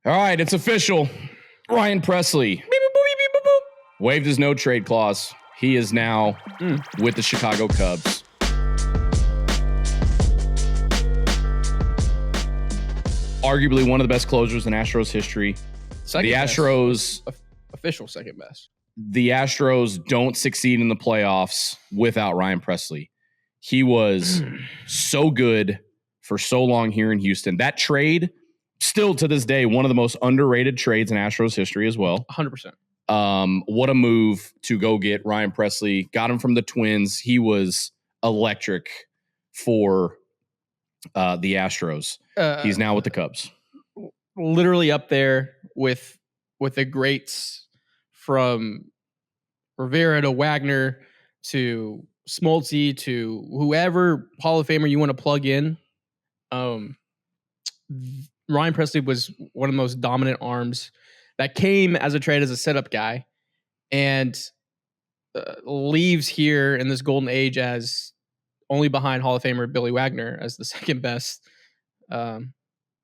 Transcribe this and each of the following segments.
All right, it's official. Ryan Pressly waived his no trade clause. He is now with the Chicago Cubs. Arguably one of the best closers in Astros history. Official second best. The Astros don't succeed in the playoffs without Ryan Pressly. He was so good for so long here in Houston. That trade, still to this day, one of the most underrated trades in Astros history as well. 100%. What a move to go get Ryan Pressly. Got him from the Twins. He was electric for the Astros. He's now with the Cubs. Literally up there with the greats from Rivera to Wagner to Smoltz to whoever Hall of Famer you want to plug in. Ryan Pressly was one of the most dominant arms that came as a trade as a setup guy and leaves here in this golden age as only behind Hall of Famer Billy Wagner as the second best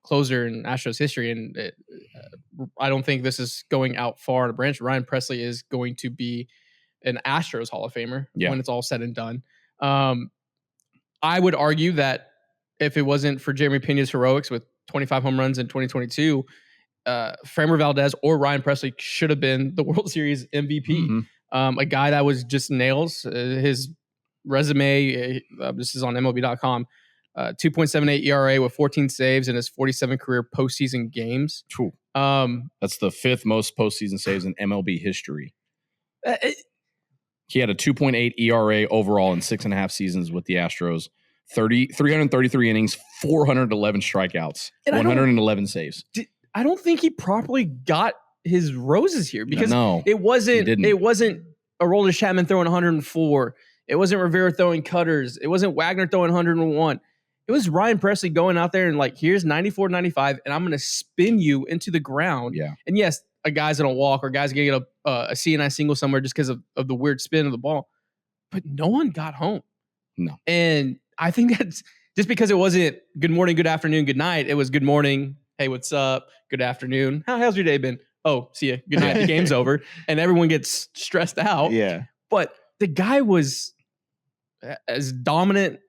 closer in Astros history. And I don't think this is going out far in a branch. Ryan Pressly is going to be an Astros Hall of Famer when it's all said and done. I would argue that if it wasn't for Jeremy Pena's heroics with 25 home runs in 2022, Framber Valdez or Ryan Pressly should have been the World Series MVP. A guy that was just nails. His resume, this is on MLB.com, 2.78 ERA with 14 saves in his 47 career postseason games. That's the fifth most postseason saves in MLB history. He had a 2.8 ERA overall in 6.5 seasons with the Astros. 333 innings, 411 strikeouts, and 111 saves. I don't think he properly got his roses here because it wasn't Aroldis Chapman throwing 104. It wasn't Rivera throwing cutters. It wasn't Wagner throwing 101. It was Ryan Pressly going out there and like, here's 94, 95, and I'm going to spin you into the ground. Yeah. And yes, a guy's going to walk or guy's going to get a CNI single somewhere just because of the weird spin of the ball. But no one got home. No. And I think that's just because it wasn't good morning, good afternoon, good night. It was good morning. Hey, what's up? Good afternoon. How's your day been? Oh, see ya. Good night. The game's over. And everyone gets stressed out. Yeah. But the guy was as dominant.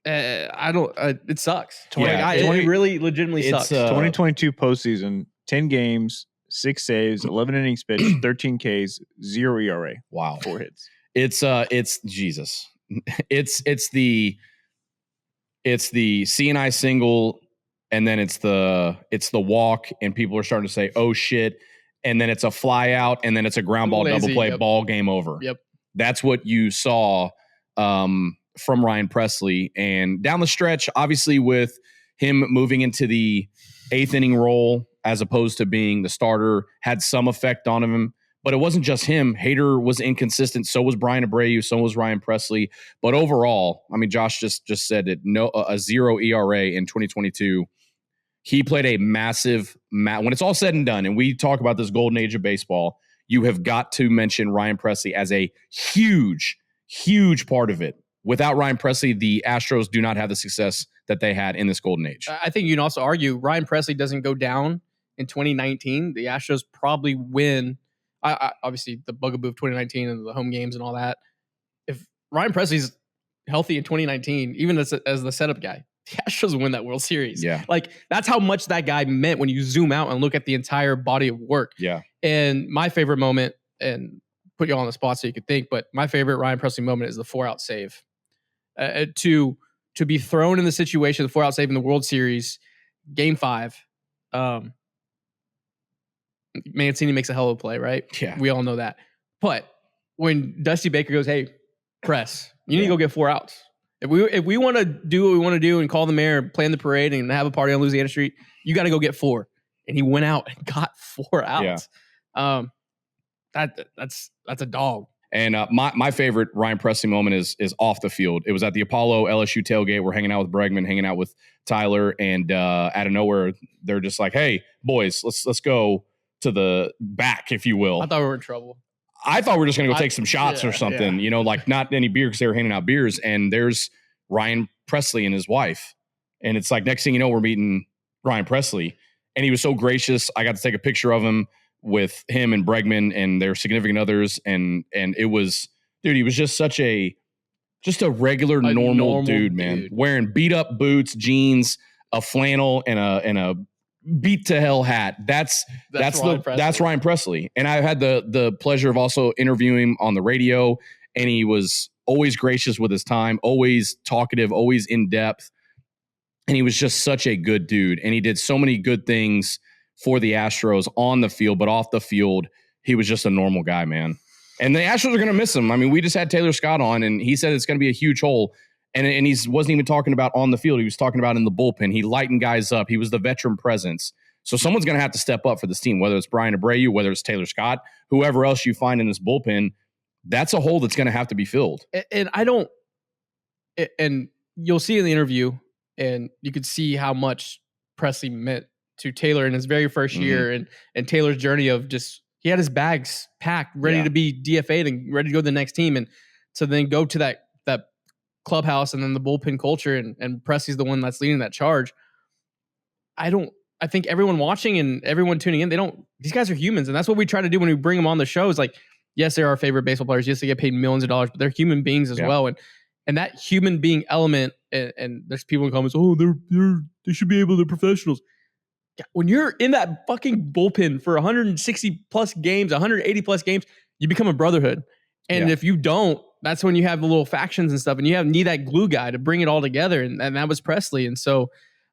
It sucks. It really legitimately sucks. 2022 postseason, 10 games, 6 saves, 11 innings pitched, 13 Ks, 0 ERA. Wow. 4 hits. It's Jesus. It's the CNI single, and then it's the walk, and people are starting to say, "Oh shit!" And then it's a fly out, and then it's a ground ball double play, ball game over. Yep, that's what you saw from Ryan Pressly, and down the stretch, obviously with him moving into the 8th inning role as opposed to being the starter, had some effect on him. But it wasn't just him. Hader was inconsistent. So was Brian Abreu. So was Ryan Pressly. But overall, I mean, Josh just said it. A 0 ERA in 2022. He played a massive. When it's all said and done, and we talk about this golden age of baseball, you have got to mention Ryan Pressly as a huge, huge part of it. Without Ryan Pressly, the Astros do not have the success that they had in this golden age. I think you can also argue Ryan Pressly doesn't go down in 2019. The Astros probably win. Obviously, the bugaboo of 2019 and the home games and all that. If Ryan Pressly's healthy in 2019, even as the setup guy, the Astros win that World Series. Yeah. Like, that's how much that guy meant when you zoom out and look at the entire body of work. Yeah. And my favorite moment, and put you all on the spot so you could think, but my favorite Ryan Pressly moment is the 4-out save. To be thrown in the situation, the 4-out save in the World Series, Game 5, Mancini makes a hell of a play, right? Yeah. We all know that. But when Dusty Baker goes, hey, Press, you need to go get 4 outs. If we want to do what we want to do and call the mayor and plan the parade and have a party on Louisiana Street, you got to go get 4. And he went out and got 4 outs. Yeah. That's a dog. And my favorite Ryan Pressly moment is off the field. It was at the Apollo LSU tailgate. We're hanging out with Bregman, hanging out with Tyler, and out of nowhere, they're just like, "Hey, boys, let's go to the back, if you will." I thought we were in trouble. I thought we were just going to go take some shots or something, like not any beer because they were handing out beers. And there's Ryan Pressly and his wife. And it's like, next thing you know, we're meeting Ryan Pressly. And he was so gracious. I got to take a picture of him with him and Bregman and their significant others. And it was, dude, he was just just a regular, normal dude, man. Wearing beat up boots, jeans, a flannel, and a beat to hell hat. That's Ryan Presley. And I had the pleasure of also interviewing him on the radio, and he was always gracious with his time, always talkative, always in depth. And he was just such a good dude. And he did so many good things for the Astros on the field, but off the field, he was just a normal guy, man. And the Astros are going to miss him. I mean, we just had Taylor Scott on, and he said it's going to be a huge hole. And he wasn't even talking about on the field. He was talking about in the bullpen. He lightened guys up. He was the veteran presence. So someone's going to have to step up for this team, whether it's Brian Abreu, whether it's Taylor Scott, whoever else you find in this bullpen. That's a hole that's going to have to be filled. And you'll see in the interview, and you could see how much Presley meant to Taylor in his very first year, and Taylor's journey of just, he had his bags packed, ready to be DFA'd and ready to go to the next team. And so then go to that clubhouse and then the bullpen culture, and Presley's the one that's leading that charge. I think everyone watching and everyone tuning in, these guys are humans. And that's what we try to do when we bring them on the show, is like, yes, they're our favorite baseball players. Yes, they get paid millions of dollars, but they're human beings as well. And that human being element, and there's people in comments, oh, they should be able to, professionals. When you're in that fucking bullpen for 160 plus games, 180 plus games, you become a brotherhood. And if you don't, that's when you have the little factions and stuff, and you need that glue guy to bring it all together. And that was Presley. And so,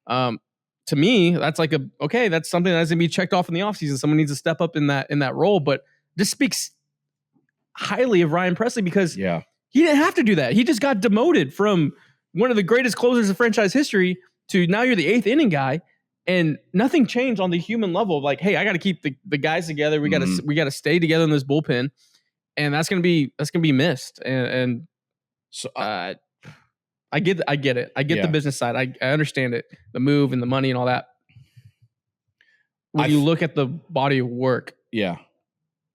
to me, that's like that's something that's going to be checked off in the offseason. Someone needs to step up in that role. But this speaks highly of Ryan Presley, because he didn't have to do that. He just got demoted from one of the greatest closers of franchise history to now you're the eighth inning guy, and nothing changed on the human level of like, hey, I got to keep the guys together. We got to stay together in this bullpen, and that's gonna be missed. And so I get it. I get the business side. I understand it, the move and the money and all that. When you look at the body of work,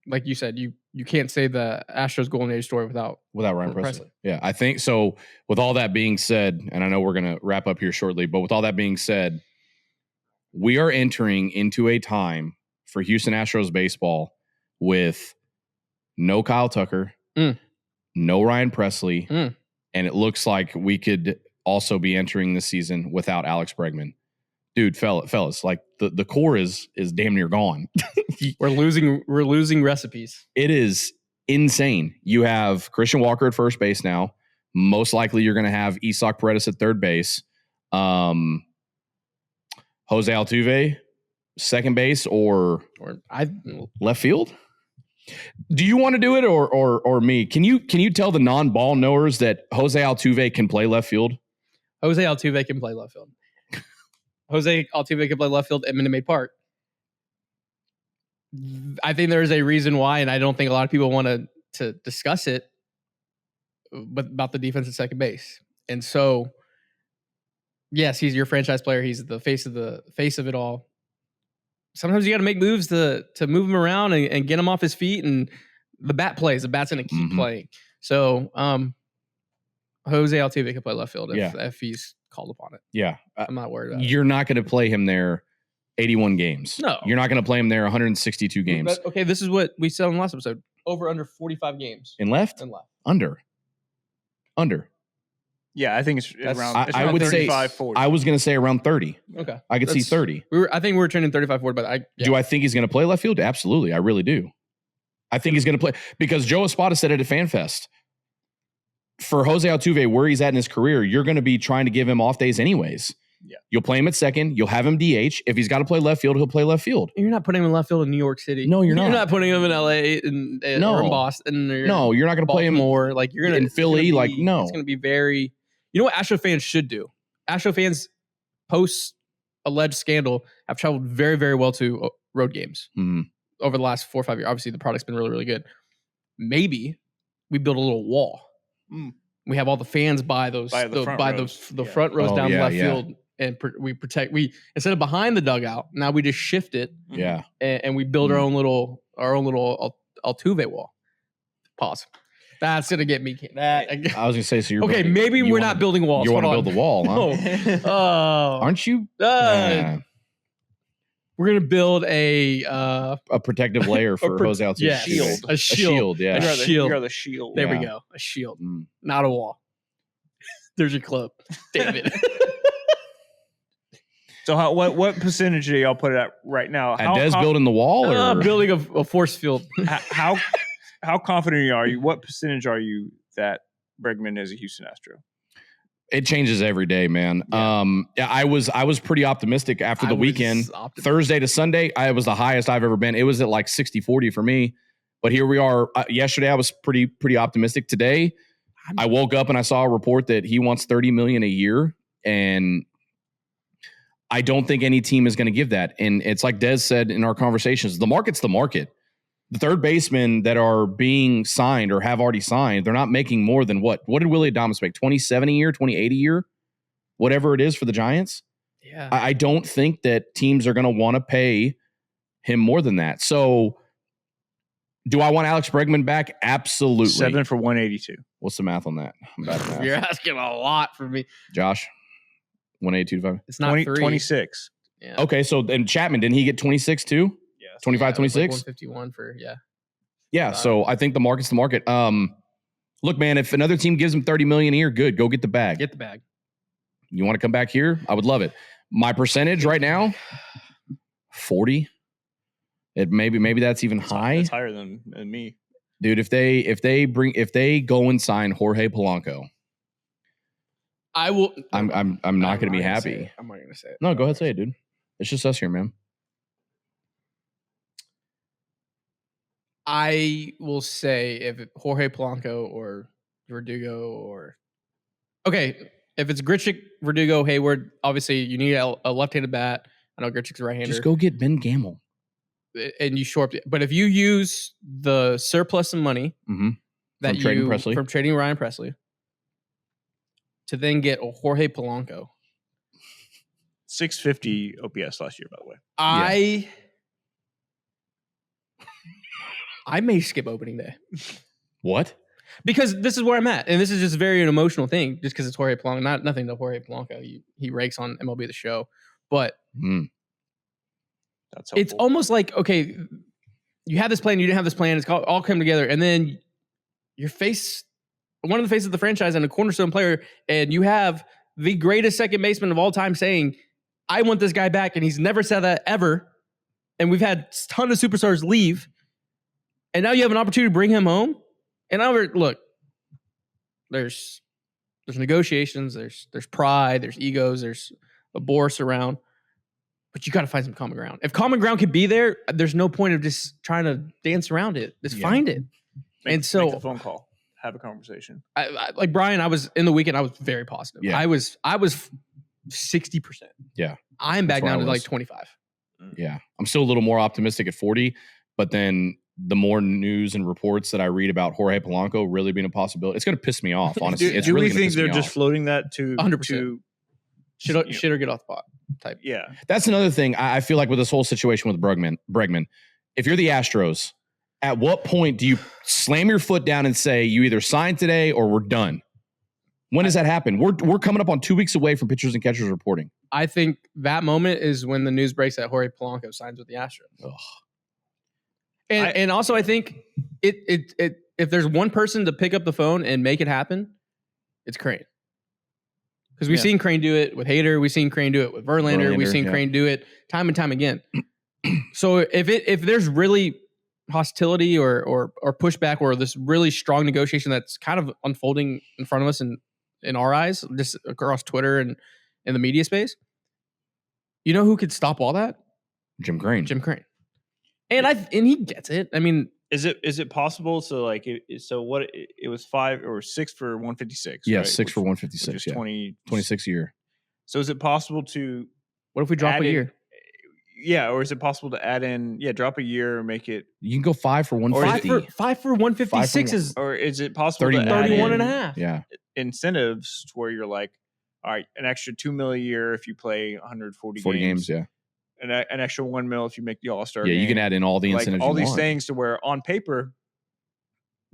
like you said, you can't say the Astros Golden Age story without Ryan Presley. Yeah, I think so. With all that being said, and I know we're going to wrap up here shortly, but with all that being said, we are entering into a time for Houston Astros baseball with no Kyle Tucker, no Ryan Presley, and it looks like we could also be entering this season without Alex Bregman. Dude, fellas, like the core is damn near gone. We're losing recipes. It is insane. You have Christian Walker at first base now. Most likely you're going to have Isak Paredes at third base. Jose Altuve, second base, or left field. Do you want to do it or me? Can you tell the non-ball knowers that Jose Altuve can play left field? Jose Altuve can play left field. Jose Altuve can play left field at Minute Maid Park. I think there is a reason why, and I don't think a lot of people want to discuss it, but about the defense at second base. And so, yes, he's your franchise player. He's the face of it all. Sometimes you got to make moves to move him around and get him off his feet. And the bat plays. The bat's going to keep playing. So, Jose Altuve can play left field if he's called upon it. Yeah. I'm not worried about it. You're not going to play him there 81 games. No. You're not going to play him there 162 games. Okay, this is what we said in the last episode. Over under 45 games. In left? In left. Under. Yeah, I think it's around. I would 35, say 40. I was going to say around 30. Okay. I could see 30. I think we were trending 35, 40, but Do I think he's going to play left field? Absolutely. I really do. I think he's going to play because Joe Espada said it at FanFest. For Jose Altuve, where he's at in his career, you're going to be trying to give him off days anyways. Yeah. You'll play him at second. You'll have him DH. If he's got to play left field, he'll play left field. You're not putting him in left field in New York City. No, you're not. You're not putting him in LA or in Boston. No, you're not going to play him more. Like you're going in Philly. No, it's going to be very. You know what Astro fans should do? Astro fans post alleged scandal have traveled very, very well to road games over the last 4 or 5 years. Obviously, the product's been really, really good. Maybe we build a little wall. We have all the fans by the front rows down the left field, and we protect. We instead of behind the dugout, now we just shift it. Yeah, and we build our own little Altuve wall. Pause. That's gonna get me. I was gonna say so. You're okay. Maybe we're not building walls. You want to build the wall, huh? No. Aren't you? We're gonna build a protective layer for Jose Altuve. yes, Shield. a shield. Yeah. A shield. You're the shield. There we Yeah. go. A shield, Mm. not a wall. There's your club, David. So what percentage do y'all put it at right now? At Des building the wall, or building a force field. how confident are you? What percentage are you that Bregman is a Houston Astro? it changes every day, man. Yeah. I was pretty optimistic after the weekend. Thursday to Sunday, I was the highest I've ever been. It was at like 60-40 for me. But here we are. Yesterday, I was pretty optimistic. Today, I woke up and I saw a report that he wants $30 million a year, and I don't think any team is going to give that. And it's like Des said in our conversations, the market's the market. The third basemen that are being signed or have already signed, they're not making more than what? What did Willie Adames make? 27 a year, 28 a year, whatever it is for the Giants. Yeah, I don't think that teams are going to want to pay him more than that. So, do I want Alex Bregman back? Absolutely. 7 for 182. What's the math on that? I'm bad at math. You're asking a lot from me. Josh, 182.5. It's not 26. Yeah. Okay, so then Chapman, didn't he get 26 too? Yes. 25, 26? Like 151 for Yeah, so I think the market's the market. Look, man, if another team gives him $30 million a year, good. Go get the bag. Get the bag. You want to come back here? I would love it. My percentage right now, 40. It maybe that's even high. That's higher than me. Dude, if they go and sign Jorge Polanco, I will. I'm not going to be happy. I'm not going to say it. No, go ahead, say it, dude. It's just us here, man. I will say if Jorge Polanco or Verdugo or okay, if it's Grichuk, Verdugo, Hayward, obviously you need a left-handed bat. I know Grichuk's a right-hander. Just go get Ben Gamel. And you shore up. But if you use the surplus of money that from trading Ryan Presley to then get a Jorge Polanco, 650 OPS last year, by the way. I may skip opening day. What? Because this is where I'm at, and this is just very an emotional thing. Just because it's Jorge Polanco, nothing to Jorge Polanco. He rakes on MLB The Show, but. That's helpful. It's almost like, okay, you had this plan, you didn't have this plan, it's all come together, and then one of the faces of the franchise and a cornerstone player, and you have the greatest second baseman of all time saying, I want this guy back, and he's never said that ever, and we've had a ton of superstars leave, and now you have an opportunity to bring him home, and look, there's negotiations, there's pride, there's egos, there's a Boris around. But you got to find some common ground. If common ground could be there, there's no point of just trying to dance around it. Just find it. Make a phone call, have a conversation. I like Brian, I was in the weekend. I was very positive. Yeah. I was 60%. Yeah. I'm back down to like 25. Yeah. I'm still a little more optimistic at 40, but then the more news and reports that I read about Jorge Polanco really being a possibility, it's going to piss me off, honestly. Do really we think they're just floating that to 100%? Shit or get off the pot type. Yeah. That's another thing I feel like with this whole situation with Bregman. If you're the Astros, at what point do you slam your foot down and say you either sign today or we're done? When does that happen? We're coming up on 2 weeks away from pitchers and catchers reporting. I think that moment is when the news breaks that Jorge Polanco signs with the Astros. Ugh. And also I think it if there's one person to pick up the phone and make it happen, it's Crane. Because we've seen Crane do it with Hader. We've seen Crane do it with Verlander. We've seen Crane do it time and time again. So if there's really hostility or pushback or this really strong negotiation that's kind of unfolding in front of us in our eyes, just across Twitter and in the media space, you know who could stop all that? Jim Crane. And he gets it. I mean, is it possible? So like, it was 5 or 6 for 156. Yeah, right? 6 for 156. Which is 26 a year. So is it possible to? What if we drop a year? Yeah, or is it possible to add in? Yeah, drop a year, make it. You can go 5 for 150. 5 for 156 is. Or is it possible to add 31 in and a half? Yeah. Incentives to where you're like, all right, an extra $2 million a year if you play 140 games. Yeah. An extra $1 million if you make the All-Star Yeah, game. you can add in all the incentives all you these want. things to where on paper,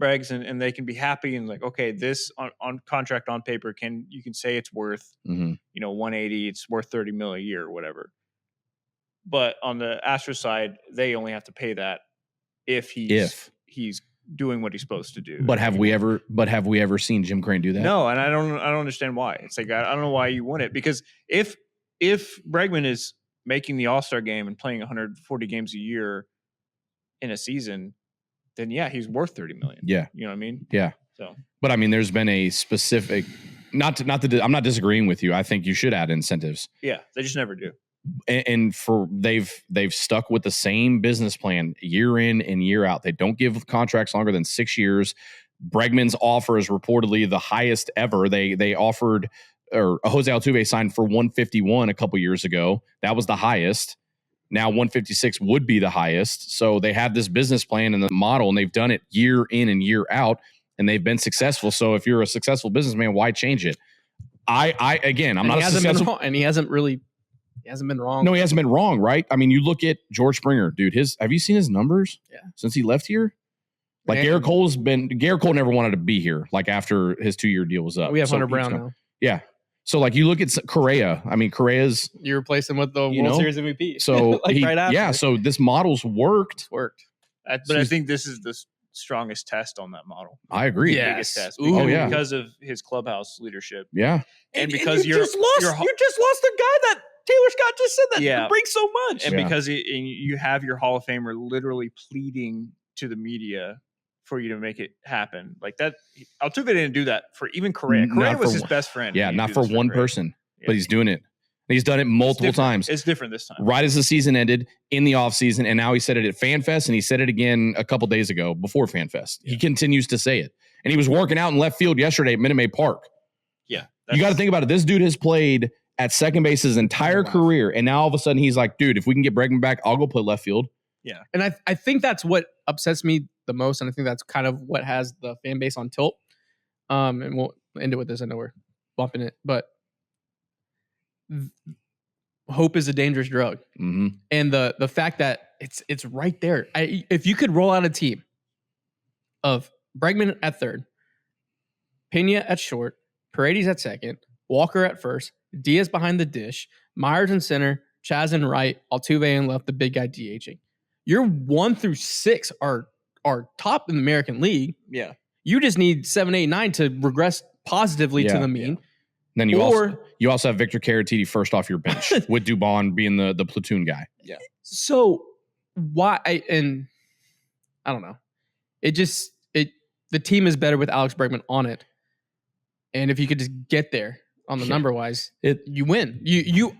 Bregs and they can be happy and like, okay, this on contract on paper you can say it's worth 180, it's worth $30 million a year or whatever. But on the Astros side, they only have to pay that if he's doing what he's supposed to do. But have we ever seen Jim Crane do that? No, and I don't understand why. It's like I don't know why you want it, because if Bregman is making the All-Star game and playing 140 games a year in a season, then yeah, he's worth $30 million. Yeah. You know what I mean? Yeah. So, but I mean, there's been a specific, I'm not disagreeing with you. I think you should add incentives. Yeah, they just never do. And for they've stuck with the same business plan year in and year out. They don't give contracts longer than 6 years. Bregman's offer is reportedly the highest ever. They offered, or Jose Altuve signed for 151 a couple years ago. That was the highest. Now 156 would be the highest. So they have this business plan and the model, and they've done it year in and year out, and they've been successful. So if you're a successful businessman, why change it? I'm not a successful, and he hasn't been wrong. No, he hasn't been wrong, right? I mean, you look at George Springer, dude. Have you seen his numbers? Yeah. Since he left here, like Garrett Cole never wanted to be here. Like after his 2-year deal was up, we have Hunter Brown now. Yeah. So like you look at Correa. I mean, Correa's you replace him with the World Series MVP. So right after. Yeah. So this model's worked. But I think this is the strongest test on that model. I agree. Yeah. Biggest test. Because, because of his clubhouse leadership. Yeah. And because you just lost the guy that Taylor Scott just said that brings so much. And because you have your Hall of Famer literally pleading to the media for you to make it happen. Like that, Altuve didn't do that for even Correa. Correa was his best friend. Yeah, not for one person, but he's doing it. He's done it multiple times. It's different this time. Right as the season ended, in the offseason, and now he said it at FanFest, and he said it again a couple days ago before FanFest. Yeah. He continues to say it. And he was working out in left field yesterday at Minute Maid Park. Yeah. You got to think about it. This dude has played at second base his entire career, and now all of a sudden he's like, dude, if we can get Bregman back, I'll go play left field. Yeah. And I think that's what upsets me the most, and I think that's kind of what has the fan base on tilt. And we'll end it with this. I know we're bumping it, but hope is a dangerous drug. Mm-hmm. And the fact that it's right there. If you could roll out a team of Bregman at third, Pena at short, Paredes at second, Walker at first, Diaz behind the dish, Myers in center, Chaz in right, Altuve in left, the big guy DHing. Your 1 through 6 are top in the American League. Yeah. You just need 7, 8, 9 to regress positively to the mean. Then you also have Victor Caratini first off your bench with Dubon being the platoon guy. Yeah. So why? I don't know. The team is better with Alex Bregman on it, and if you could just get there on the number wise, you win.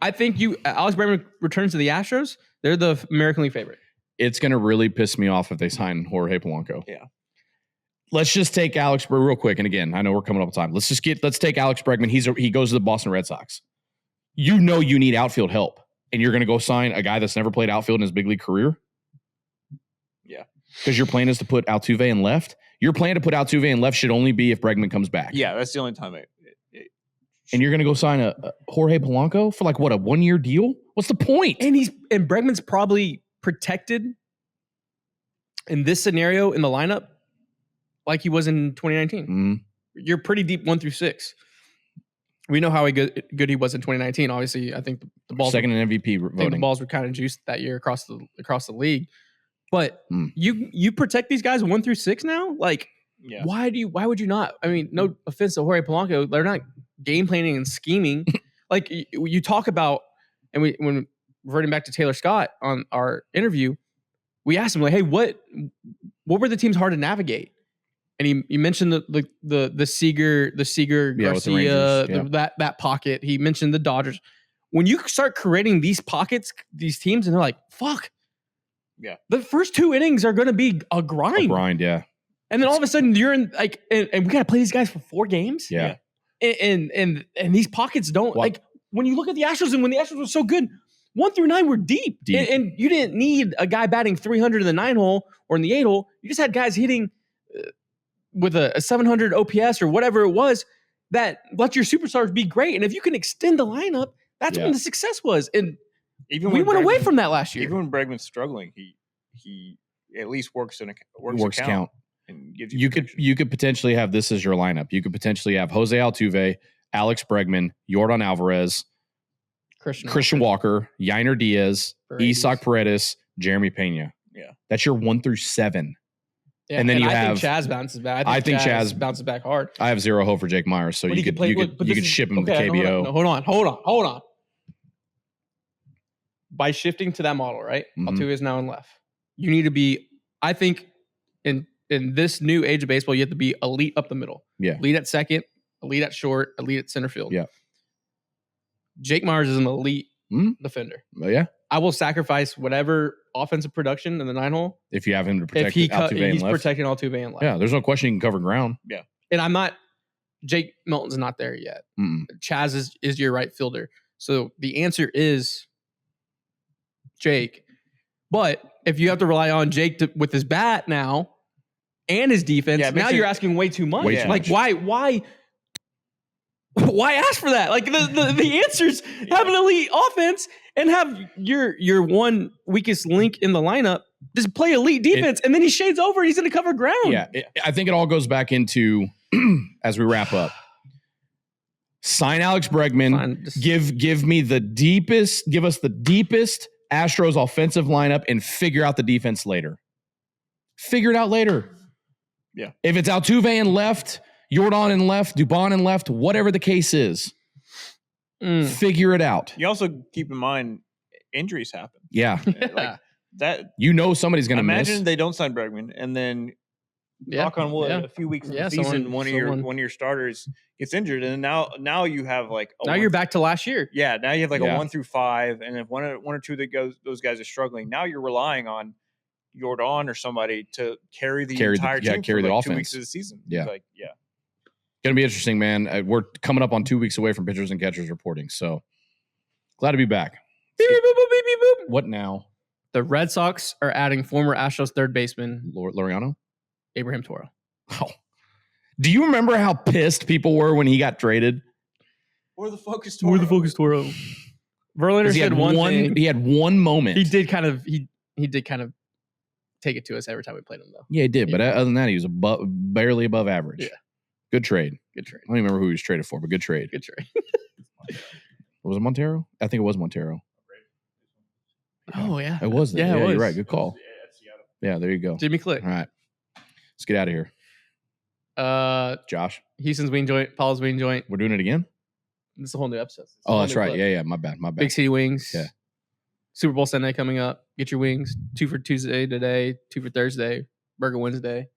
I think Alex Bregman returns to the Astros. They're the American League favorite. It's going to really piss me off if they sign Jorge Polanco. Yeah. Let's just take Alex Bregman real quick. And again, I know we're coming up with time. Let's take Alex Bregman. He goes to the Boston Red Sox. You know you need outfield help, and you're going to go sign a guy that's never played outfield in his big league career? Yeah. Because your plan is to put Altuve in left? Your plan to put Altuve in left should only be if Bregman comes back. Yeah, that's the only time and you're going to go sign a Jorge Polanco for a 1-year deal? What's the point? And Bregman's probably protected in this scenario in the lineup like he was in 2019. Mm-hmm. You're pretty deep 1 through 6. We know how good he was in 2019. Obviously, I think the balls second in MVP voting. I think the balls were kind of juiced that year across the league. But you protect these guys 1 through 6 now? Why would you not? I mean, no offense to Jorge Polanco, they're not game planning and scheming. You talk about, and when reverting back to Taylor Scott on our interview, we asked him hey, what were the teams hard to navigate? And he mentioned the Seager Garcia, that pocket. He mentioned the Dodgers. When you start creating these pockets, these teams, and they're like, fuck. Yeah. The first 2 innings are going to be a grind. Yeah. And then all of a sudden you're in and we got to play these guys for 4 games. Yeah. And these pockets don't when you look at the Astros and when the Astros were so good, 1 through 9 were deep. And you didn't need a guy batting 300 in the 9 hole or in the 8 hole. You just had guys hitting with a 700 OPS or whatever it was that let your superstars be great. And if you can extend the lineup, that's when the success was. And even we went away from that last year. Even when Bregman's struggling, he at least works count. And gives you could potentially have this as your lineup. You could potentially have Jose Altuve, Alex Bregman, Yordan Alvarez, Christian Walker, Yainer Diaz, Isaac Paredes, Jeremy Pena. Yeah. That's your 1 through 7. Yeah, and then you I have think Chaz bounces back. I think Chaz bounces back hard. I have zero hope for Jake Myers, so you could ship him to KBO. Hold on. By shifting to that model, right? Altuve is now in left. You need to be, I think, in this new age of baseball, you have to be elite up the middle. Yeah. Elite at second, elite at short, elite at center field. Yeah. Jake Myers is an elite defender. Oh, yeah. I will sacrifice whatever offensive production in the 9-hole if you have him to protect Altuve and he's left. protecting Altuve and left. Yeah, there's no question he can cover ground. Yeah. And I'm not, Jake Milton's not there yet. Chaz is your right fielder. So the answer is Jake. But if you have to rely on Jake with his bat now and his defense, now you're asking way too much. Why ask for that? Like the answer's have an elite offense and have your one weakest link in the lineup just play elite defense, and then he shades over and he's going to cover ground. Yeah, I think it all goes back into as we wrap up. Sign Alex Bregman. Give me the deepest. Give us the deepest Astros offensive lineup and figure out the defense later. Figure it out later. Yeah. If it's Altuve in left, Jordan in left, Dubon in left, whatever the case is, figure it out. You also keep in mind injuries happen. Yeah. Like that. Somebody's going to miss. Imagine they don't sign Bregman and then knock on wood, a few weeks into the season, one of your starters gets injured, and now you have like now you're back to last year. Yeah, now you have like a 1 through 5, and if one or two those guys are struggling, now you're relying on Jordan or somebody to carry the entire team carry for the like offense. 2 weeks of the season. Yeah, Gonna be interesting, man. We're coming up on 2 weeks away from pitchers and catchers reporting, so glad to be back. Beep, beep, boop, beep, beep, boop. What now? The Red Sox are adding former Astros third baseman Laureano. Abraham Toro. Oh. Do you remember how pissed people were when he got traded? Where the fuck is Toro? Verlander said one thing. He had one moment. He did kind of take it to us every time we played him, though. Yeah, he did. But other than that, he was barely above average. Yeah. Good trade. I don't even remember who he was traded for, but good trade. Was it Montero? I think it was Montero. Oh, yeah. It was. Yeah, you're right. Good call. Yeah, there you go. Jimmy Click. All right. Let's get out of here. Josh. Houston's wing joint. Paul's wing joint. We're doing it again? This is a whole new episode. Oh, that's right. Clip. Yeah. My bad. Big City Wings. Yeah. Super Bowl Sunday coming up. Get your wings. 2 for Tuesday today. 2 for Thursday. Burger Wednesday.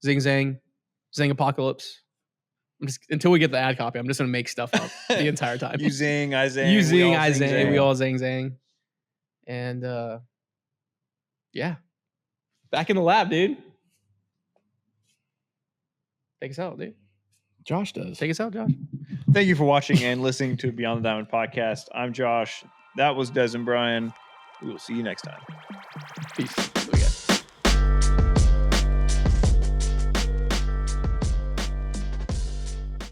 Zing Zang. Zang Apocalypse. Until we get the ad copy, I'm just going to make stuff up the entire time. You zing, I zang. You zing, I zang. We all zing, zang. And, back in the lab, dude. Take us out, dude. Josh does. Take us out, Josh. Thank you for watching and listening to Beyond the Diamond podcast. I'm Josh. That was Des and Brian. We will see you next time. Peace.